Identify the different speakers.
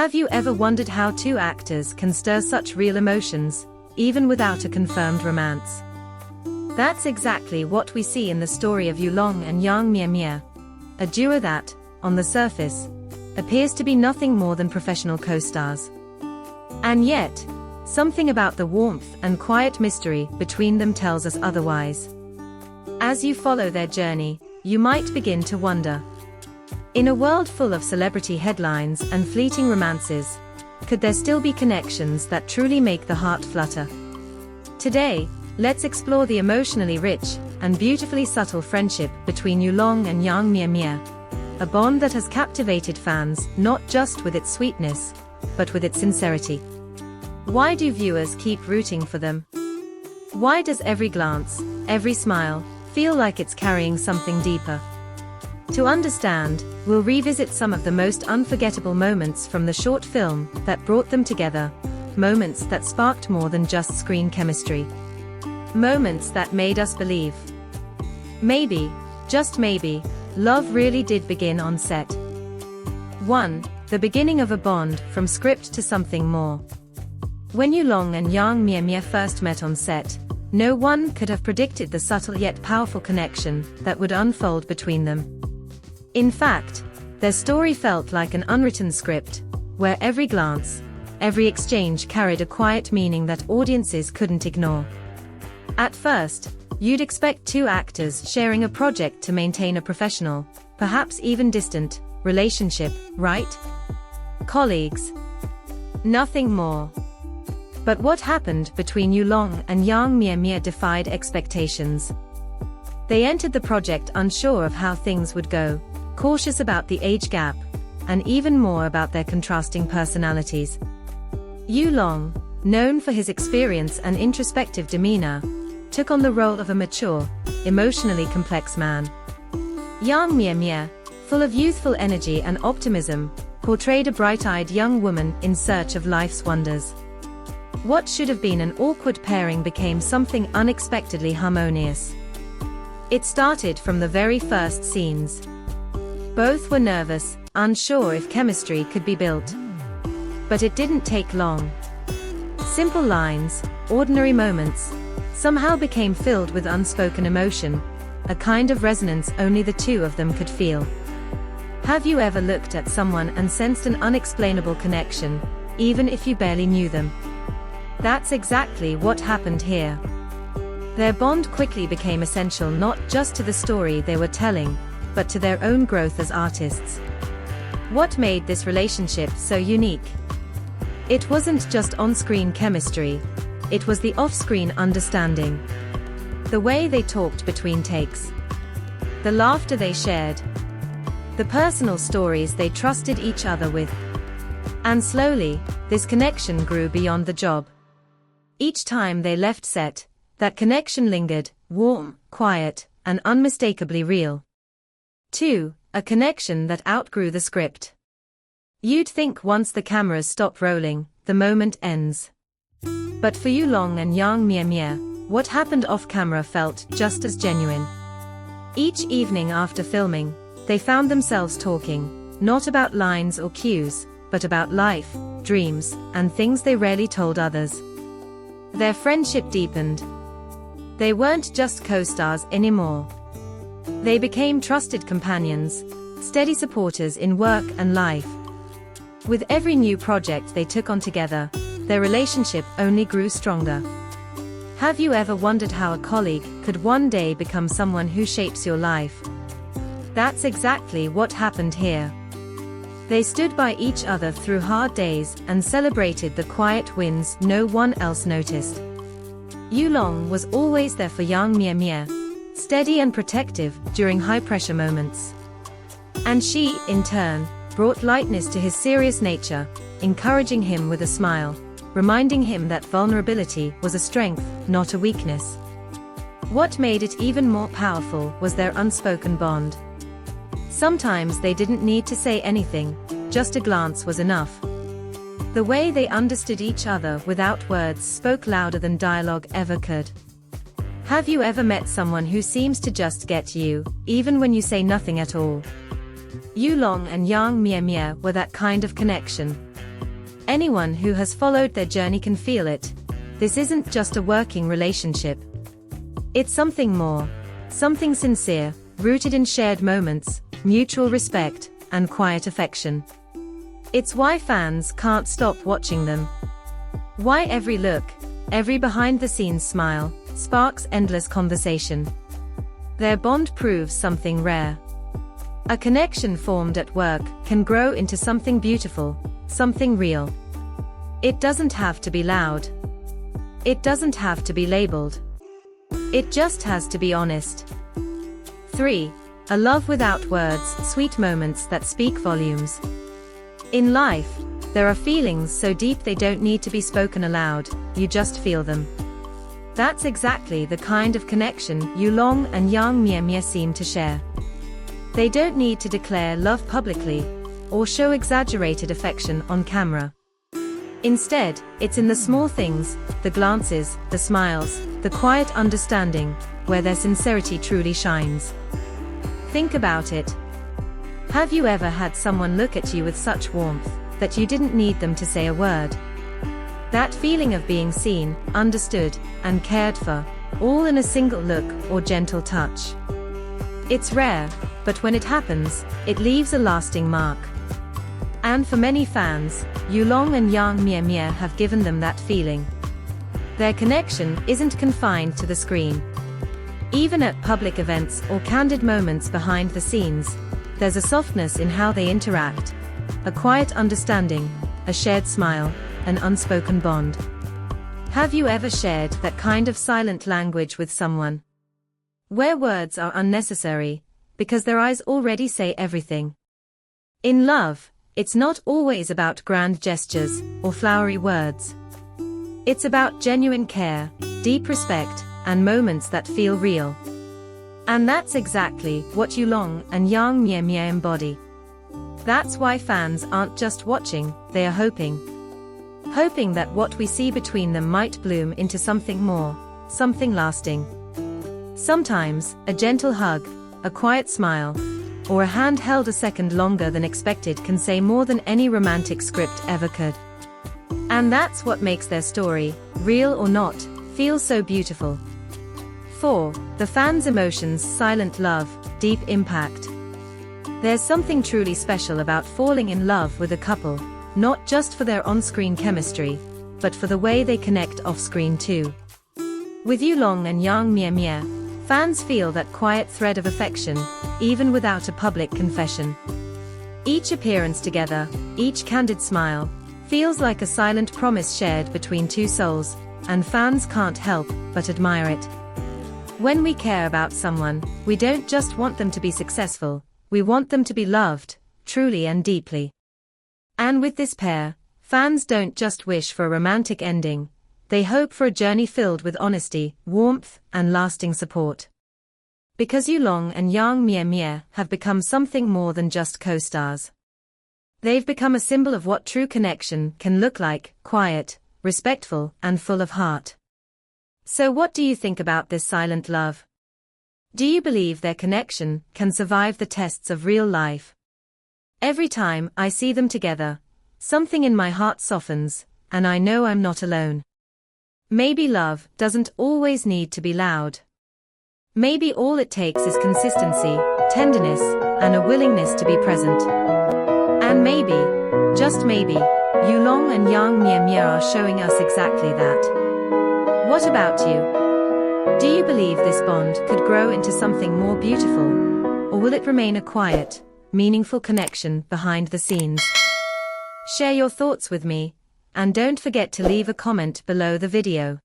Speaker 1: Have you ever wondered how two actors can stir such real emotions, even without a confirmed romance? That's exactly what we see in the story of Yulong and Yang Mie, a duo that, on the surface, appears to be nothing more than professional co-stars. And yet, something about the warmth and quiet mystery between them tells us otherwise. As you follow their journey, you might begin to wonder. In a world full of celebrity headlines and fleeting romances, could there still be connections that truly make the heart flutter? Today, let's explore the emotionally rich and beautifully subtle friendship between Yulong and Yang Mie, a bond that has captivated fans not just with its sweetness, but with its sincerity. Why do viewers keep rooting for them? Why does every glance, every smile, feel like it's carrying something deeper? To understand, we'll revisit some of the most unforgettable moments from the short film that brought them together, moments that sparked more than just screen chemistry. Moments that made us believe. Maybe, just maybe, love really did begin on set. 1. The beginning of a bond from script to something more. When Yulong and Yang Mie first met on set, no one could have predicted the subtle yet powerful connection that would unfold between them. In fact, their story felt like an unwritten script, where every glance, every exchange carried a quiet meaning that audiences couldn't ignore. At first, you'd expect two actors sharing a project to maintain a professional, perhaps even distant, relationship, right? Colleagues. Nothing more. But what happened between Yulong and Yang Mie defied expectations. They entered the project unsure of how things would go, cautious about the age gap, and even more about their contrasting personalities. Yulong, known for his experience and introspective demeanor, took on the role of a mature, emotionally complex man. Yang Mie, full of youthful energy and optimism, portrayed a bright-eyed young woman in search of life's wonders. What should have been an awkward pairing became something unexpectedly harmonious. It started from the very first scenes. Both were nervous, unsure if chemistry could be built. But it didn't take long. Simple lines, ordinary moments, somehow became filled with unspoken emotion, a kind of resonance only the two of them could feel. Have you ever looked at someone and sensed an unexplainable connection, even if you barely knew them? That's exactly what happened here. Their bond quickly became essential not just to the story they were telling, but to their own growth as artists. What made this relationship so unique? It wasn't just on-screen chemistry, it was the off-screen understanding. The way they talked between takes. The laughter they shared. The personal stories they trusted each other with. And slowly, this connection grew beyond the job. Each time they left set, that connection lingered, warm, quiet, and unmistakably real. 2. A connection that outgrew the script. You'd think once the cameras stop rolling, the moment ends. But for Yulong and Yang Mie, what happened off-camera felt just as genuine. Each evening after filming, they found themselves talking, not about lines or cues, but about life, dreams, and things they rarely told others. Their friendship deepened. They weren't just co-stars anymore. They became trusted companions, steady supporters in work and life. With every new project they took on together, their relationship only grew stronger. Have you ever wondered how a colleague could one day become someone who shapes your life? That's exactly what happened here. They stood by each other through hard days and celebrated the quiet wins no one else noticed. Yulong was always there for Yang Mie, steady and protective during high-pressure moments. And she, in turn, brought lightness to his serious nature, encouraging him with a smile, reminding him that vulnerability was a strength, not a weakness. What made it even more powerful was their unspoken bond. Sometimes they didn't need to say anything, just a glance was enough. The way they understood each other without words spoke louder than dialogue ever could. Have you ever met someone who seems to just get you, even when you say nothing at all? Yulong and Yang Mie were that kind of connection. Anyone who has followed their journey can feel it. This isn't just a working relationship. It's something more. Something sincere, rooted in shared moments, mutual respect, and quiet affection. It's why fans can't stop watching them. Why every look, every behind-the-scenes smile, sparks endless conversation. Their bond proves something rare. A connection formed at work can grow into something beautiful, something real. It doesn't have to be loud. It doesn't have to be labeled. It just has to be honest. 3. A love without words, sweet moments that speak volumes. In life, there are feelings so deep they don't need to be spoken aloud, you just feel them. That's exactly the kind of connection Yulong and Yang Mie seem to share. They don't need to declare love publicly, or show exaggerated affection on camera. Instead, it's in the small things, the glances, the smiles, the quiet understanding, where their sincerity truly shines. Think about it. Have you ever had someone look at you with such warmth that you didn't need them to say a word? That feeling of being seen, understood, and cared for, all in a single look or gentle touch. It's rare, but when it happens, it leaves a lasting mark. And for many fans, Yulong and Yang Mie have given them that feeling. Their connection isn't confined to the screen. Even at public events or candid moments behind the scenes, there's a softness in how they interact, a quiet understanding, a shared smile, an unspoken bond. Have you ever shared that kind of silent language with someone? Where words are unnecessary, because their eyes already say everything. In love, it's not always about grand gestures or flowery words. It's about genuine care, deep respect, and moments that feel real. And that's exactly what Yulong and Yang Mie embody. That's why fans aren't just watching, they are hoping. Hoping that what we see between them might bloom into something more, something lasting. Sometimes, a gentle hug, a quiet smile, or a hand held a second longer than expected can say more than any romantic script ever could. And that's what makes their story, real or not, feel so beautiful. 4. The fans' emotions, silent love, deep impact. There's something truly special about falling in love with a couple, not just for their on-screen chemistry, but for the way they connect off-screen too. With Yulong and Yang Mie, fans feel that quiet thread of affection, even without a public confession. Each appearance together, each candid smile, feels like a silent promise shared between two souls, and fans can't help but admire it. When we care about someone, we don't just want them to be successful, we want them to be loved, truly and deeply. And with this pair, fans don't just wish for a romantic ending, they hope for a journey filled with honesty, warmth, and lasting support. Because Yulong and Yang Mie have become something more than just co-stars. They've become a symbol of what true connection can look like, quiet, respectful, and full of heart. So what do you think about this silent love? Do you believe their connection can survive the tests of real life? Every time I see them together, something in my heart softens, and I know I'm not alone. Maybe love doesn't always need to be loud. Maybe all it takes is consistency, tenderness, and a willingness to be present. And maybe, just maybe, Yulong and Yang Mie are showing us exactly that. What about you? Do you believe this bond could grow into something more beautiful? Or will it remain a quiet, meaningful connection behind the scenes? Share your thoughts with me, and don't forget to leave a comment below the video.